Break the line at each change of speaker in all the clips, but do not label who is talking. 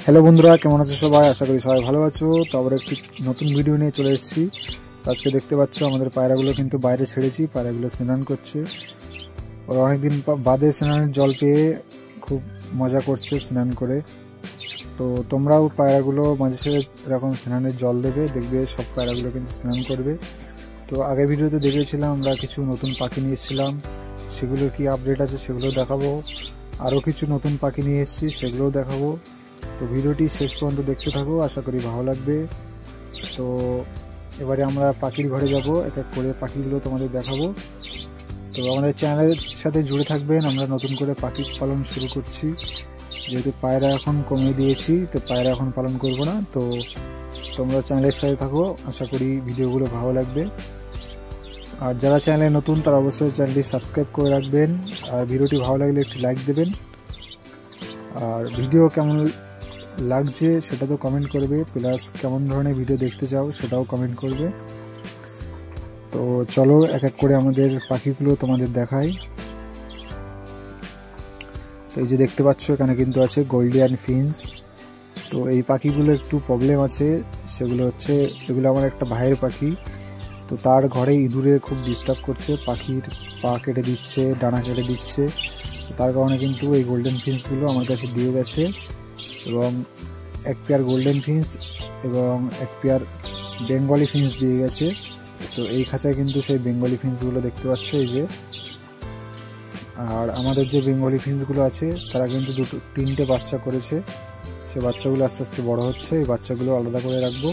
Hello বন্ধুরা, কেমন আছো সবাই? আশা করি সবাই ভালো আছো। তো আবার একটি নতুন ভিডিও নিয়ে চলে এসেছি। আজকে দেখতে পাচ্ছ আমাদের পায়রাগুলো কিন্তু বাইরে ছেড়েছি, পায়রাগুলো স্নান করছে। ওরা অনেকদিন বাদে স্নানের জল পেয়ে খুব মজা করছে স্নান করে। তো তোমরাও পায়রাগুলো মাঝে সাঝে এরকম স্নানের জল দেবে, দেখবে সব পায়রাগুলো কিন্তু স্নান করবে। তো আগের ভিডিওতে দেখেছিলাম আমরা কিছু নতুন পাখি নিয়ে এসেছিলাম, সেগুলোর কি আপডেট আছে সেগুলো দেখাবো। আরও কিছু নতুন পাখি নিয়ে এসেছি, সেগুলোও দেখাবো। তো ভিডিওটি শেষ পর্যন্ত দেখতে থাকো, আশা করি ভালো লাগবে। তো এবারে আমরা পাখির ঘরে যাব, এক এক করে পাখিগুলো তোমাদের দেখাবো। তো আমাদের চ্যানেলের সাথে জুড়ে থাকবেন, আমরা নতুন করে পাখি পালন শুরু করছি। যেহেতু পায়রা এখন কমিয়ে দিয়েছি, তো পায়রা এখন পালন করব না। তো তোমরা চ্যানেলের সাথে থাকো, আশা করি ভিডিওগুলো ভালো লাগবে। আর যারা চ্যানেলে নতুন তারা অবশ্যই চ্যানেলটি সাবস্ক্রাইব করে রাখবেন। আর ভিডিওটি ভালো লাগলে একটি লাইক দেবেন। আর ভিডিও কেমন লাগছে সেটা তো কমেন্ট করবে, প্লাস কেমন ধরনের ভিডিও দেখতে চাও সেটাও কমেন্ট করবে। তো চলো এক এক করে আমাদের পাখিগুলো তোমাদের দেখাই। তো এই যে দেখতে পাচ্ছ এখানে কিন্তু আছে গোল্ডিয়ান ফিন্স। তো এই পাখিগুলো একটু প্রবলেম আছে, সেগুলো হচ্ছে এগুলো আমার একটা ভাইয়ের পাখি। তো তার ঘরে ইঁদুরে খুব ডিস্টার্ব করছে, পাখির পা কেটে দিচ্ছে, ডানা কেটে দিচ্ছে। তার কারণে কিন্তু এই গোল্ডেন ফিন্সগুলো আমার কাছে দিয়ে গেছে, এবং এক পেয়ার গোল্ডেন ফিন্স এবং এক পেয়ার বেঙ্গলি ফিন্স দিয়ে গেছে। তো এই খাঁচায় কিন্তু সেই বেঙ্গলি ফিন্সগুলো দেখতে পাচ্ছ এই যে। আর আমাদের যে বেঙ্গলি ফিন্সগুলো আছে তারা কিন্তু তিনটে বাচ্চা করেছে, সে বাচ্চাগুলো আস্তে আস্তে বড় হচ্ছে। এই বাচ্চাগুলো আলাদা করে রাখবো।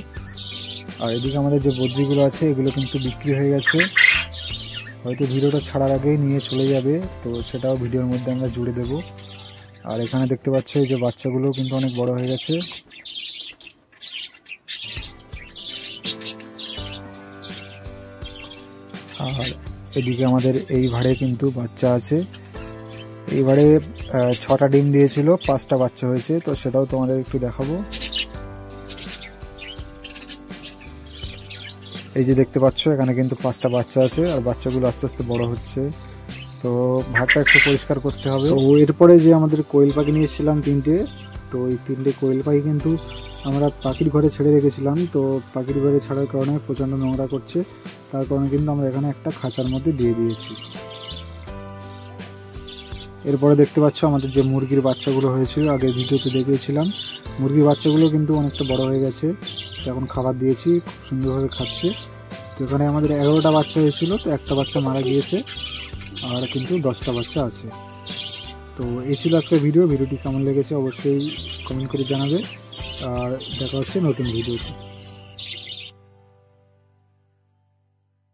আর এদিকে আমাদের যে বদ্রিগুলো আছে এগুলো কিন্তু বিক্রি হয়ে গেছে, হয়তো ভিডিওটা ছাড়ার আগেই নিয়ে চলে যাবে, তো সেটাও ভিডিওর মধ্যে আমরা জুড়ে দেবো। আর এখানে দেখতে পাচ্ছ এই যে বাচ্চাগুলো কিন্তু অনেক বড় হয়ে গেছে। আর এদিকে আমাদের এই ভাড়ে কিন্তু বাচ্চা আছে, এই ভাড়ে 6টা ডিম দিয়েছিল, 5টা বাচ্চা হয়েছে। তো সেটাও তোমাদের একটু দেখাবো। এই যে দেখতে পাচ্ছ এখানে কিন্তু 5টা বাচ্চা আছে, আর বাচ্চাগুলো আস্তে আস্তে বড় হচ্ছে। তো ভাড়টা একটু পরিষ্কার করতে হবে। তো এরপরে যে আমাদের কোয়েল পাখি নিয়ে এসেছিলাম 3টে, তো এই 3টে কোয়েল পাখি কিন্তু আমরা পাখির ঘরে ছেড়ে রেখেছিলাম। তো পাখির ঘরে ছাড়ার কারণে প্রচণ্ড নোংরা করছে, তার কারণে কিন্তু আমরা এখানে একটা খাঁচার মধ্যে দিয়ে দিয়েছি। এরপরে দেখতে পাচ্ছ আমাদের যে মুরগির বাচ্চাগুলো হয়েছিল, আগে ভিডিওতে দেখিয়েছিলাম, মুরগির বাচ্চাগুলো কিন্তু অনেকটা বড় হয়ে গেছে। এখন খাবার দিয়েছি, খুব সুন্দরভাবে খাচ্ছে। তো এখানে আমাদের 11টা বাচ্চা হয়েছিল, তো একটা বাচ্চা মারা গিয়েছে, আর কিন্তু 10টা বাচ্চা আছে। তো এই ছিল আজকের ভিডিওটি কেমন লেগেছে অবশ্যই কমেন্ট করে জানাবে। আর দেখা হচ্ছে নতুন ভিডিওতে।